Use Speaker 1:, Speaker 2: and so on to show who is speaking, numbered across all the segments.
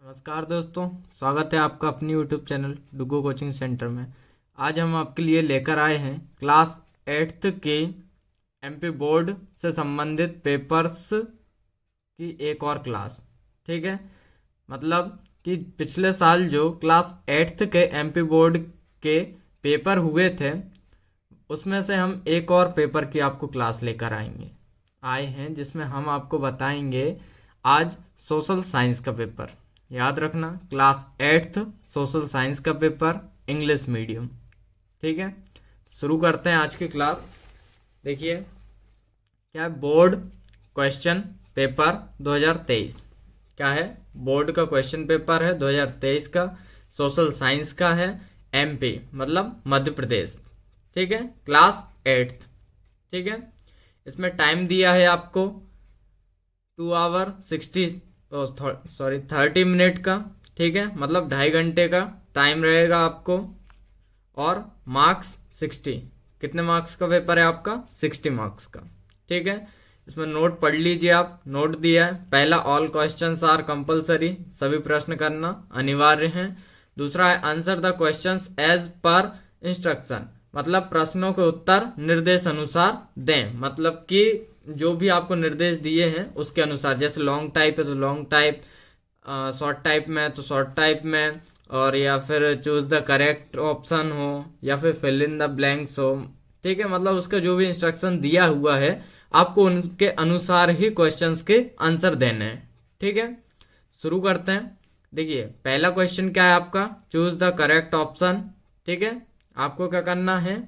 Speaker 1: नमस्कार दोस्तों, स्वागत है आपका अपनी यूट्यूब चैनल डुगो कोचिंग सेंटर में। आज हम आपके लिए लेकर आए हैं क्लास 8th के एमपी बोर्ड से संबंधित पेपर्स की एक और क्लास। ठीक है, मतलब कि पिछले साल जो क्लास 8th के एमपी बोर्ड के पेपर हुए थे उसमें से हम एक और पेपर की आपको क्लास लेकर आए हैं जिसमें हम आपको बताएंगे आज सोशल साइंस का पेपर। याद रखना, क्लास 8th सोशल साइंस का पेपर, इंग्लिश मीडियम। ठीक है, शुरू करते हैं आज की क्लास। देखिए क्या है, बोर्ड क्वेश्चन पेपर 2023। क्या है, बोर्ड का क्वेश्चन पेपर है 2023 का, सोशल साइंस का है, एमपी मतलब मध्य प्रदेश। ठीक है, क्लास 8th। ठीक है, इसमें टाइम दिया है आपको 2 आवर 30 मिनट का। ठीक है, मतलब 2.5 घंटे का टाइम रहेगा आपको, और मार्क्स 60। कितने मार्क्स का पेपर है आपका? 60 मार्क्स का। ठीक है, इसमें नोट पढ़ लीजिए आप। नोट दिया है, पहला ऑल क्वेश्चंस आर कंपलसरी, सभी प्रश्न करना अनिवार्य है। दूसरा है answer the questions as per instruction, मतलब प्रश्नों के उत्तर निर्देश अनुसार दें, मतलब कि जो भी आपको निर्देश दिए हैं उसके अनुसार। जैसे लॉन्ग टाइप है तो लॉन्ग टाइप, शॉर्ट टाइप में तो शॉर्ट टाइप में, और या फिर चूज द करेक्ट ऑप्शन हो, या फिर फिल इन द ब्लैंक्स हो। ठीक है, मतलब उसका जो भी इंस्ट्रक्शन दिया हुआ है आपको उनके अनुसार ही क्वेश्चंस के आंसर देने हैं। ठीक है, शुरू करते हैं। देखिए पहला क्वेश्चन क्या है आपका, चूज द करेक्ट ऑप्शन। ठीक है, आपको क्या करना है,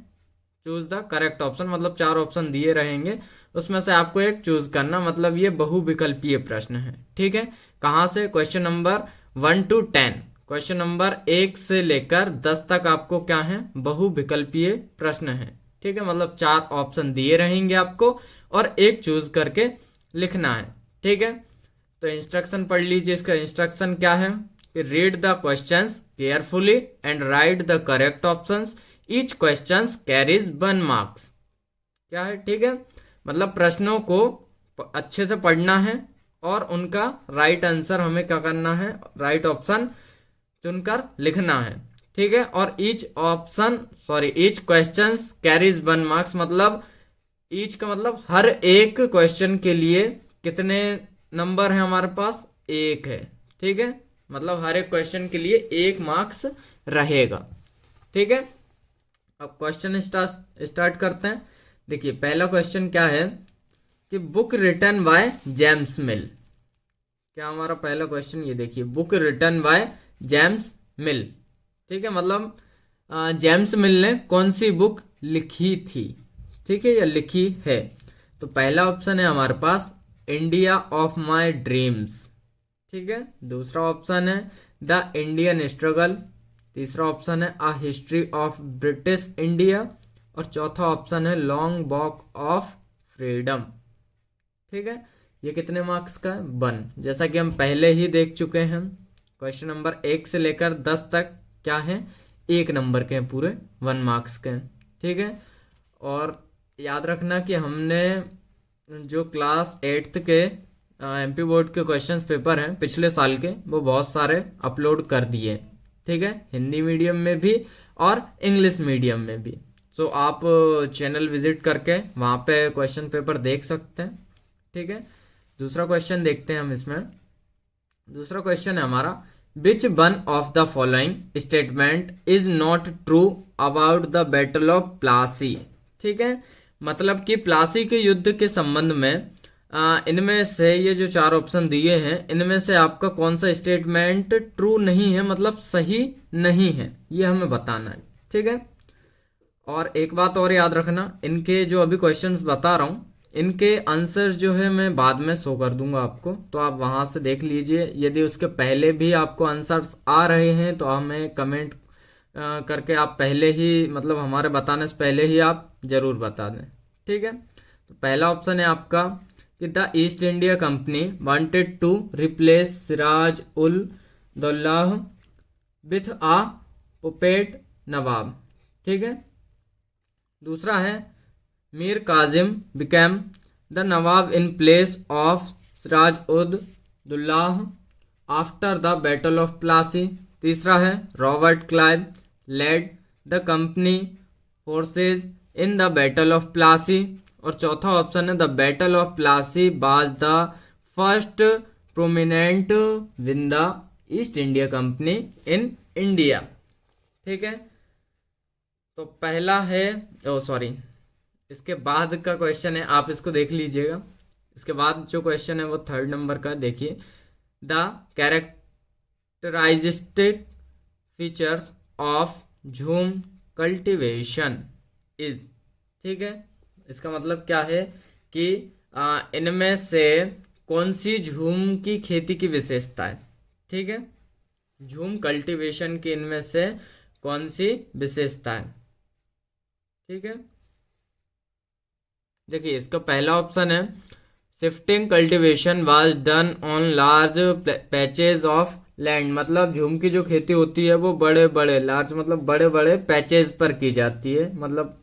Speaker 1: चूज द करेक्ट ऑप्शन, मतलब 4 ऑप्शन दिए रहेंगे उसमें से आपको एक चूज करना, मतलब ये बहुविकल्पीय प्रश्न है। ठीक है, कहाँ से? Question number 1 to 10, question number 1 से लेकर 10 तक आपको क्या है, बहुविकल्पीय प्रश्न है। ठीक है, मतलब 4 ऑप्शन दिए रहेंगे आपको और एक चूज करके लिखना है। ठीक है, तो इंस्ट्रक्शन पढ़ लीजिए। इसका इंस्ट्रक्शन क्या है कि read the questions carefully and right the correct options, each questions carries 1 marks. क्या है? ठीक है, मतलब प्रश्नों को अच्छे से पढ़ना है और उनका राइट आंसर हमें क्या करना है, राइट ऑप्शन चुनकर लिखना है। ठीक है, और ईच क्वेश्चन कैरीज 1 मार्क्स, मतलब ईच का मतलब हर एक क्वेश्चन के लिए कितने नंबर है हमारे पास? 1 है। ठीक है, मतलब हर एक क्वेश्चन के लिए 1 मार्क्स रहेगा। ठीक है, अब क्वेश्चन स्टार्ट करते हैं। देखिए पहला क्वेश्चन क्या है कि book written by James Mill. क्या हमारा पहला क्वेश्चन, ये देखिए, book written by James Mill. ठीक है, मतलब जेम्स मिल ने कौन सी बुक लिखी थी? ठीक है, या लिखी है? तो पहला ऑप्शन है हमारे पास इंडिया ऑफ माय ड्रीम्स। ठीक है, दूसरा ऑप्शन है द इंडियन स्ट्रगल, तीसरा ऑप्शन है a history of British India, और चौथा ऑप्शन है लॉन्ग वॉक ऑफ फ्रीडम। ठीक है, ये कितने मार्क्स का है? 1। जैसा कि हम पहले ही देख चुके हैं, क्वेश्चन नंबर 1 से लेकर 10 तक क्या है, 1 नंबर के हैं, पूरे 1 मार्क्स के हैं। ठीक है, और याद रखना कि हमने जो क्लास 8th के एमपी बोर्ड के क्वेश्चन पेपर हैं पिछले साल के, वो बहुत सारे अपलोड कर दिए। ठीक है, हिंदी मीडियम में भी और इंग्लिश मीडियम में भी। सो आप चैनल विजिट करके वहाँ पे क्वेश्चन पेपर देख सकते हैं। ठीक है, दूसरा क्वेश्चन देखते हैं हम इसमें। दूसरा क्वेश्चन है हमारा, which one of the following statement is not true about the battle of Plassey. ठीक है, मतलब कि प्लासी के युद्ध के संबंध में इनमें से ये जो 4 ऑप्शन दिए हैं इनमें से आपका कौन सा स्टेटमेंट ट्रू नहीं है, मतलब सही नहीं है, ये हमें बताना है। ठीक है, और एक बात और याद रखना, इनके जो अभी क्वेश्चंस बता रहा हूँ इनके आंसर जो है मैं बाद में शो कर दूंगा आपको, तो आप वहां से देख लीजिए। यदि उसके पहले भी आपको आंसर्स आ रहे हैं तो हमें कमेंट करके आप पहले ही, मतलब हमारे बताने से पहले ही आप जरूर बता दें। ठीक है, तो पहला ऑप्शन है आपका कि the East India Company wanted to replace Siraj ul Daula with a puppet nawab. ठीक है, दूसरा है Mir Kazim became the nawab in place of Siraj ud Daula after the battle of Plassey. तीसरा है Robert Clive led the company forces in the battle of Plassey. और चौथा ऑप्शन है the battle of Plassey was the first prominent win the East India Company in India. ठीक है, तो पहला है इसके बाद का क्वेश्चन है, आप इसको देख लीजिएगा। इसके बाद जो क्वेश्चन है वो 3rd नंबर का देखिए। द कैरेक्टराइस्टिक फीचर्स ऑफ झूम कल्टीवेशन इज। ठीक है, इसका मतलब क्या है कि इनमें से कौन सी झूम की खेती की विशेषता है। ठीक है, झूम कल्टीवेशन की इनमें से कौन सी विशेषता है। ठीक है, देखिए इसका पहला ऑप्शन है shifting cultivation was done on large patches of land. मतलब झूम की जो खेती होती है वो बड़े बड़े लार्ज मतलब बड़े बड़े पैचेज पर की जाती है, मतलब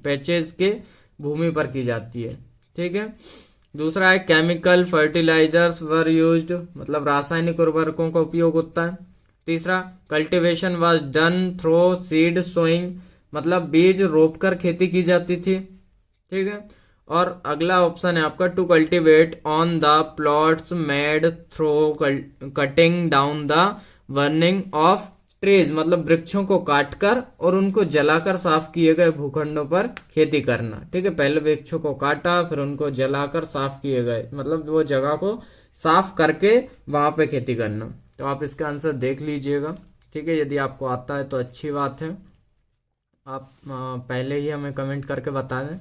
Speaker 1: पैचेज के भूमि पर की जाती है। ठीक है, दूसरा है केमिकल फर्टिलाइजर्स वर यूज्ड, मतलब रासायनिक उर्वरकों का उपयोग होता है। तीसरा cultivation was done through seed sowing, मतलब बीज रोपकर खेती की जाती थी। ठीक है, और अगला ऑप्शन है आपका to cultivate on the plots made through cutting down the burning of trees, मतलब वृक्षों को काटकर और उनको जलाकर साफ किए गए भूखंडों पर खेती करना। ठीक है, पहले वृक्षों को काटा फिर उनको जलाकर साफ किए गए, मतलब वो जगह को साफ करके वहां पे खेती करना। तो आप इसका आंसर देख लीजिएगा। ठीक है, यदि आपको आता है तो अच्छी बात है, आप पहले ही हमें कमेंट करके बता दें,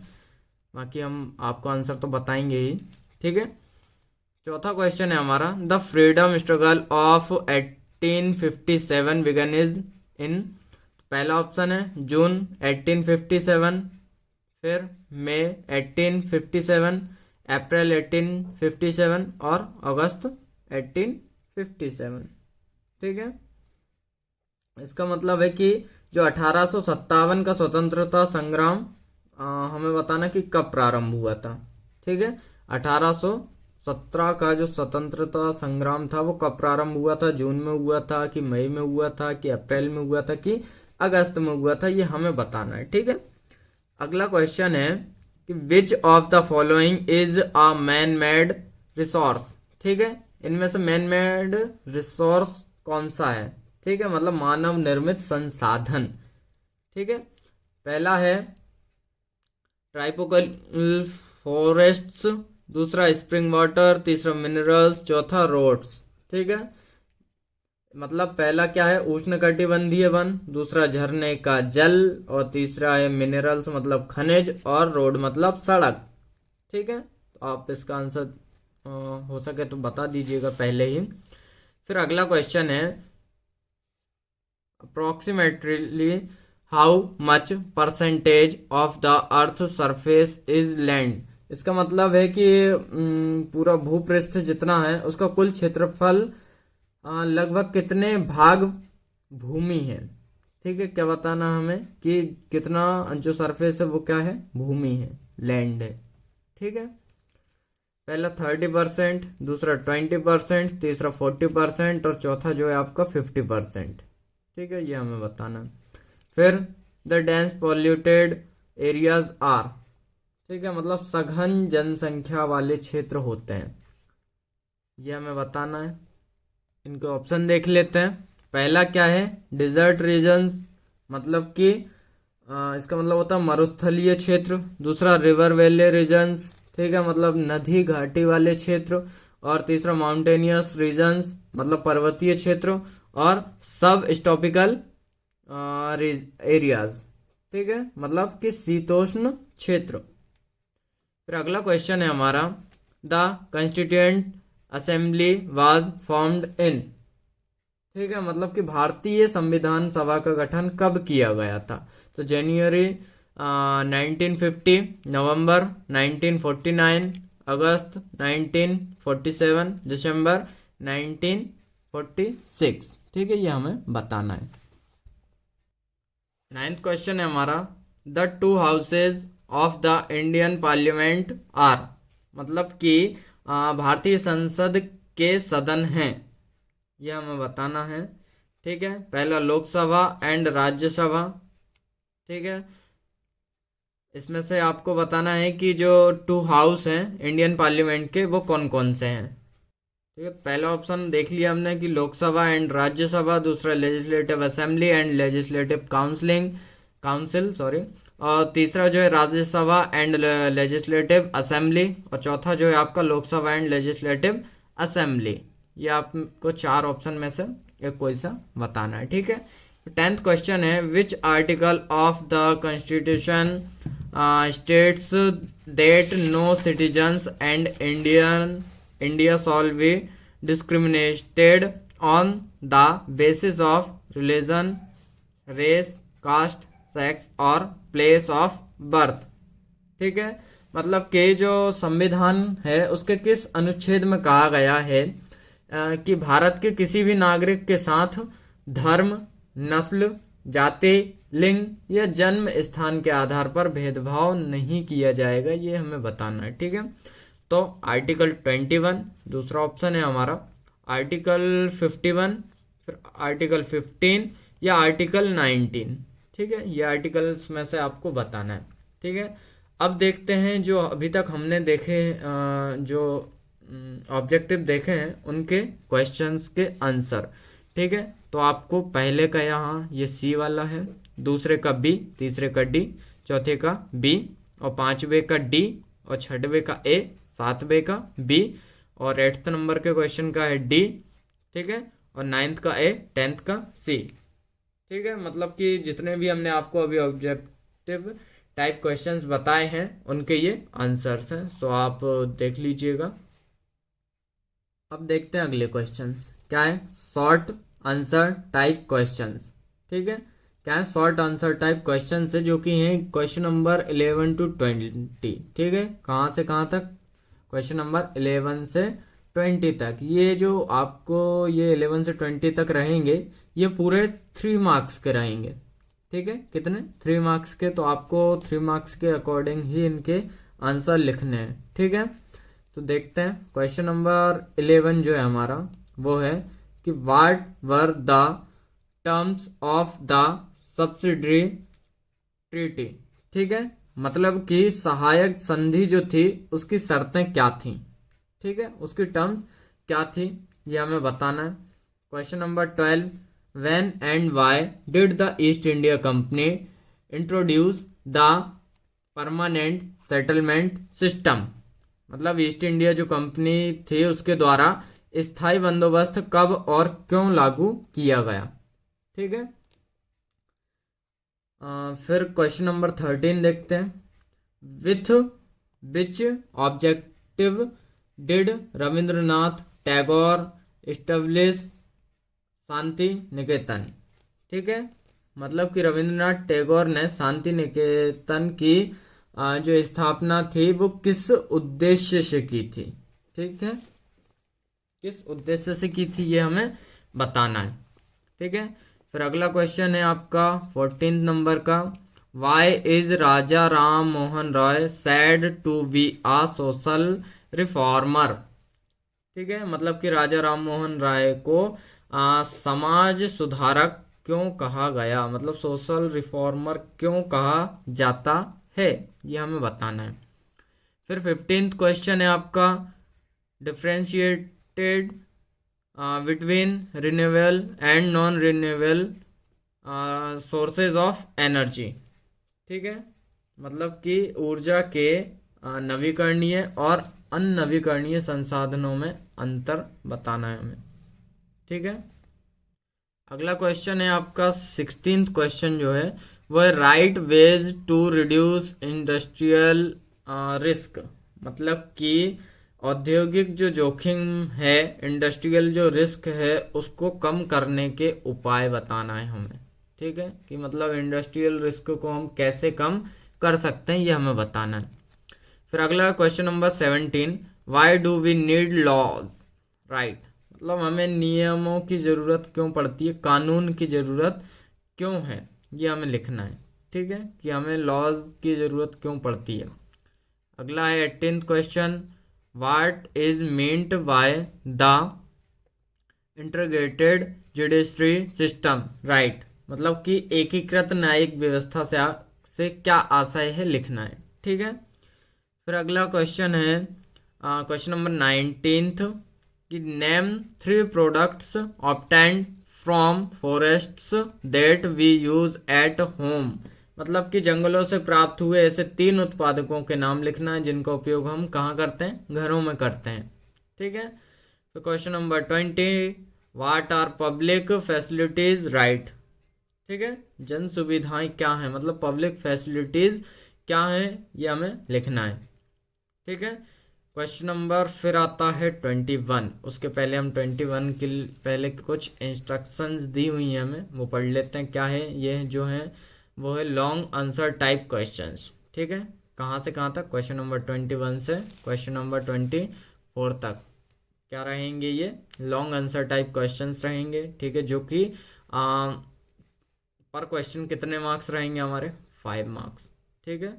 Speaker 1: बाकी हम आपको आंसर तो बताएंगे ही। ठीक है, चौथा क्वेश्चन है हमारा the freedom struggle of 1857 begun is in. पहला ऑप्शन है जून 1857, फिर मई 1857, अप्रैल 1857 और अगस्त 1857। ठीक है, इसका मतलब है कि जो 1857 का स्वतंत्रता संग्राम हमें बताना कि कब प्रारंभ हुआ था। ठीक है, 1817 का जो स्वतंत्रता संग्राम था वो कब प्रारंभ हुआ था, जून में हुआ था कि मई में हुआ था कि अप्रैल में हुआ था कि अगस्त में हुआ था, ये हमें बताना है। ठीक है, अगला क्वेश्चन है कि which of the following is a man made resource. ठीक है, इनमें से मैन मेड रिसोर्स कौन सा है। ठीक है, मतलब मानव निर्मित संसाधन। ठीक है, पहला है ट्राइपोकल फॉरेस्ट्स, दूसरा स्प्रिंग वाटर, तीसरा मिनरल्स, चौथा रोड्स। ठीक है, मतलब पहला क्या है उष्णकटिबंधीय वन, दूसरा झरने का जल और तीसरा है मिनरल्स मतलब खनिज और रोड मतलब सड़क। ठीक है, तो आप इसका आंसर हो सके तो बता दीजिएगा पहले ही। फिर अगला क्वेश्चन है approximately how much percentage of the earth surface is land. इसका मतलब है कि पूरा भूपृष्ठ जितना है उसका कुल क्षेत्रफल लगभग कितने भाग भूमि है। ठीक है, क्या बताना हमें कि कितना जो सरफेस है वो क्या है, भूमि है, लैंड है। ठीक है, पहला 30%, दूसरा 20%, तीसरा 40% और चौथा जो है आपका 50%। ठीक है, ये हमें बताना। फिर the dense polluted areas are. ठीक है, मतलब सघन जनसंख्या वाले क्षेत्र होते हैं, ये हमें बताना है। इनके ऑप्शन देख लेते हैं। पहला क्या है डिजर्ट रीजन्स, मतलब कि इसका मतलब होता है मरुस्थलीय क्षेत्र। दूसरा रिवर वैली रीजन्स, ठीक है, मतलब नदी घाटी वाले क्षेत्र। और तीसरा माउंटेनियस रीजन्स, मतलब पर्वतीय क्षेत्र। और सब स्टॉपिकल एरियाज, ठीक है, मतलब कि शीतोष्ण क्षेत्र। फिर अगला क्वेश्चन है हमारा the constituent assembly was formed in. ठीक है, मतलब कि भारतीय संविधान सभा का गठन कब किया गया था। तो जनवरी 1950, नवंबर 1949, अगस्त 1947, दिसंबर 1946। ठीक है, ये हमें बताना है। 9th क्वेश्चन है हमारा the two houses of the Indian parliament are, मतलब कि भारतीय संसद के सदन हैं। ये हमें बताना है। ठीक है, पहला लोकसभा एंड राज्यसभा। ठीक है, इसमें से आपको बताना है कि जो 2 हाउस हैं इंडियन पार्लियामेंट के, वो कौन कौन से हैं। ठीक है, पहला ऑप्शन देख लिया हमने कि लोकसभा एंड राज्यसभा, दूसरा legislative assembly and legislative council sorry, और तीसरा जो है राज्यसभा एंड लेजिस्लेटिव असेंबली, और चौथा जो है आपका लोकसभा एंड लेजिस्लेटिव असेंबली। ये आपको 4 ऑप्शन में से एक कोई सा बताना है। ठीक है, 10th क्वेश्चन है, which article of the constitution states that no citizens and India shall be discriminated on the basis of religion, race, caste, sex और place of birth। ठीक है, मतलब कि जो संविधान है उसके किस अनुच्छेद में कहा गया है कि भारत के किसी भी नागरिक के साथ धर्म, नस्ल, जाति, लिंग या जन्म स्थान के आधार पर भेदभाव नहीं किया जाएगा, ये हमें बताना है। ठीक है, तो आर्टिकल 21 दूसरा ऑप्शन है हमारा, आर्टिकल 51, फिर आर्टिकल 15 या आर्टिकल 19। ठीक है, ये आर्टिकल्स में से आपको बताना है। ठीक है, अब देखते हैं जो अभी तक हमने देखे जो ऑब्जेक्टिव देखे हैं उनके क्वेश्चंस के आंसर। ठीक है, तो आपको पहले का यहाँ ये सी वाला है, दूसरे का बी, तीसरे का डी, चौथे का बी, और पांचवे का डी, और छठवें का ए, सातवें का बी, और 8th नंबर के क्वेश्चन का है डी। ठीक है, और 9th का ए, 10th का सी। ठीक है, मतलब कि जितने भी हमने आपको अभी ऑब्जेक्टिव टाइप क्वेश्चंस बताए हैं उनके ये आंसर्स हैं, तो आप देख लीजिएगा। अब देखते हैं अगले क्वेश्चंस क्या है, शॉर्ट आंसर टाइप क्वेश्चंस। ठीक है, क्या है, शॉर्ट आंसर टाइप क्वेश्चन है जो कि हैं क्वेश्चन नंबर 11 to 20। ठीक है, कहाँ से कहाँ तक, क्वेश्चन नंबर 11 से 20 तक। ये जो आपको ये 11 से 20 तक रहेंगे ये पूरे 3 मार्क्स के रहेंगे। ठीक है, कितने, 3 मार्क्स के, तो आपको 3 मार्क्स के अकॉर्डिंग ही इनके आंसर लिखने हैं। ठीक है, तो देखते हैं क्वेश्चन नंबर 11 जो है हमारा वो है कि what were the terms of the subsidiary treaty. ठीक है, मतलब कि सहायक संधि जो थी उसकी शर्तें क्या थी। ठीक है, उसकी टर्म्स क्या थी ये हमें बताना है। Question number 12, when and why did the East India company introduce the permanent settlement system. मतलब ईस्ट इंडिया जो कंपनी थी उसके द्वारा स्थायी बंदोबस्त कब और क्यों लागू किया गया। ठीक है, फिर क्वेश्चन नंबर 13 देखते हैं, with which objective did Rabindranath Tagore establish Shanti Niketan. ठीक है, मतलब कि रविंद्रनाथ टैगोर ने शांति निकेतन की जो स्थापना थी वो किस उद्देश्य से की थी। ठीक है, किस उद्देश्य से की थी ये हमें बताना है। ठीक है, फिर अगला क्वेश्चन है आपका 14 नंबर का, why is Raja Ram Mohan Roy said to be a social reformer. ठीक है, मतलब कि राजा राम मोहन राय को समाज सुधारक क्यों कहा गया, मतलब सोशल रिफॉर्मर क्यों कहा जाता है, ये हमें बताना है। फिर 15th क्वेश्चन है आपका, differentiated between renewable and non renewable sources of energy. ठीक है, मतलब कि ऊर्जा के नवीकरणीय और अननवीकरणीय संसाधनों में अंतर बताना है हमें। ठीक है, अगला क्वेश्चन है आपका 16th क्वेश्चन जो है वो है, right ways to reduce industrial risk. मतलब कि औद्योगिक जो जोखिम है, इंडस्ट्रियल जो रिस्क है उसको कम करने के उपाय बताना है हमें। ठीक है, कि मतलब इंडस्ट्रियल रिस्क को हम कैसे कम कर सकते हैं ये हमें बताना है। फिर अगला question number 17, why do we need laws. Right, मतलब हमें नियमों की ज़रूरत क्यों पड़ती है, कानून की ज़रूरत क्यों है, ये हमें लिखना है। ठीक है, कि हमें लॉज की ज़रूरत क्यों पड़ती है। अगला है 18th question, what is meant by the integrated judiciary system, right. मतलब कि एकीकृत न्यायिक व्यवस्था से क्या आशय है, लिखना है। ठीक है, फिर अगला क्वेश्चन है क्वेश्चन नंबर 19 कि name 3 products obtained from forests that we use at home. मतलब कि जंगलों से प्राप्त हुए ऐसे 3 उत्पादकों के नाम लिखना है जिनका उपयोग हम कहाँ करते हैं, घरों में करते हैं। ठीक है, तो question number 20 what are public facilities, right. ठीक है, जन सुविधाएं क्या हैं, मतलब पब्लिक फैसिलिटीज क्या हैं, ये हमें लिखना है। ठीक है, क्वेश्चन नंबर फिर आता है 21। उसके पहले हम 21 के पहले कुछ इंस्ट्रक्शंस दी हुई हैं हमें, वो पढ़ लेते हैं। क्या है ये जो है, वो है लॉन्ग आंसर टाइप क्वेश्चंस। ठीक है, कहाँ से कहाँ तक, क्वेश्चन नंबर 21 से क्वेश्चन नंबर 24 तक क्या रहेंगे, ये लॉन्ग आंसर टाइप क्वेश्चंस रहेंगे। ठीक है, जो कि पर क्वेश्चन कितने मार्क्स रहेंगे हमारे, 5 मार्क्स। ठीक है,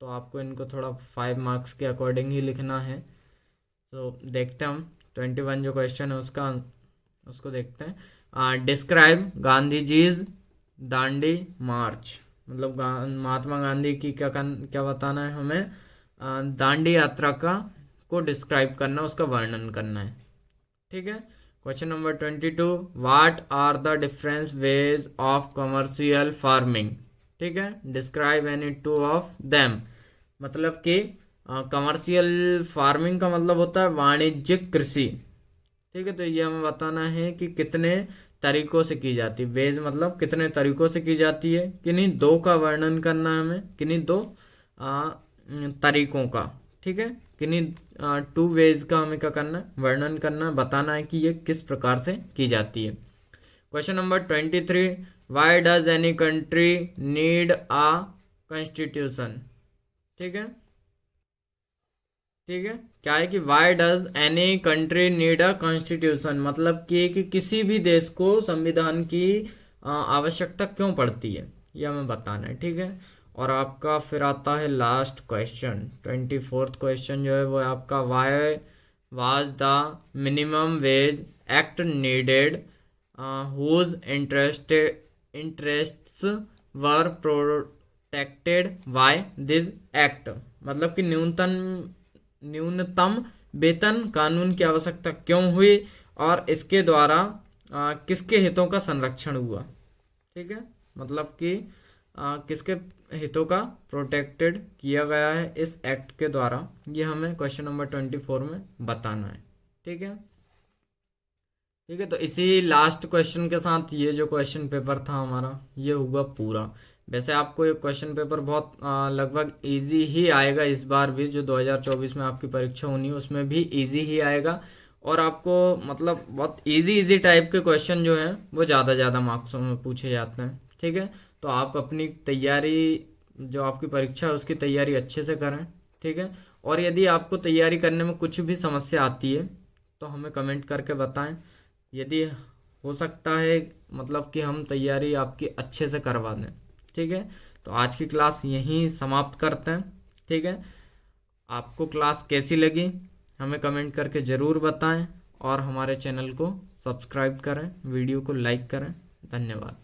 Speaker 1: तो आपको इनको थोड़ा 5 मार्क्स के अकॉर्डिंग ही लिखना है। तो देखते हैं हम 21 जो क्वेश्चन है उसको देखते हैं। डिस्क्राइब गांधी जीज दांडी मार्च। मतलब महात्मा गांधी की क्या बताना है हमें, दांडी यात्रा को डिस्क्राइब करना, उसका वर्णन करना है। ठीक है, question number 22 what are the difference ways of commercial farming. ठीक है, डिस्क्राइब एनी 2 ऑफ देम। मतलब कि कमर्शियल फार्मिंग का मतलब होता है वाणिज्यिक कृषि। ठीक है, तो ये हमें बताना है कि कितने तरीकों से की जाती है। वेज मतलब कितने तरीकों से की जाती है, किन्हीं 2 का वर्णन करना है हमें, किन्हीं 2 तरीकों का। ठीक है, किन्हीं 2 वेज का हमें क्या करना है, वर्णन करना है, बताना है कि ये किस प्रकार से की जाती है। Question number 23 why does any country need a constitution. ठीक है, ठीक है, क्या है कि why does any country need a constitution. मतलब कि किसी भी देश को संविधान की आवश्यकता क्यों पड़ती है, यह हमें बताना है। ठीक है, और आपका फिर आता है लास्ट क्वेश्चन 24th क्वेश्चन जो है वो है आपका why was the minimum wage act needed whose interests were protected by this act. मतलब कि न्यूनतम वेतन कानून की आवश्यकता क्यों हुई और इसके द्वारा किसके हितों का संरक्षण हुआ। ठीक है, मतलब कि किसके हितों का प्रोटेक्टेड किया गया है इस एक्ट के द्वारा, ये हमें क्वेश्चन नंबर 24 में बताना है। ठीक है, ठीक है, तो इसी लास्ट क्वेश्चन के साथ ये जो क्वेश्चन पेपर था हमारा ये हुआ पूरा। वैसे आपको ये क्वेश्चन पेपर बहुत लगभग इजी ही आएगा इस बार भी, जो 2024 में आपकी परीक्षा होनी है उसमें भी इजी ही आएगा। और आपको मतलब बहुत इजी टाइप के क्वेश्चन जो हैं वो ज़्यादा मार्क्सों में पूछे जाते हैं। ठीक है, तो आप अपनी तैयारी, जो आपकी परीक्षा है उसकी तैयारी अच्छे से करें। ठीक है, और यदि आपको तैयारी करने में कुछ भी समस्या आती है तो हमें कमेंट करके बताएं। यदि हो सकता है मतलब कि हम तैयारी आपकी अच्छे से करवा दें। ठीक है, तो आज की क्लास यहीं समाप्त करते हैं। ठीक है, आपको क्लास कैसी लगी हमें कमेंट करके ज़रूर बताएं और हमारे चैनल को सब्सक्राइब करें, वीडियो को लाइक करें। धन्यवाद।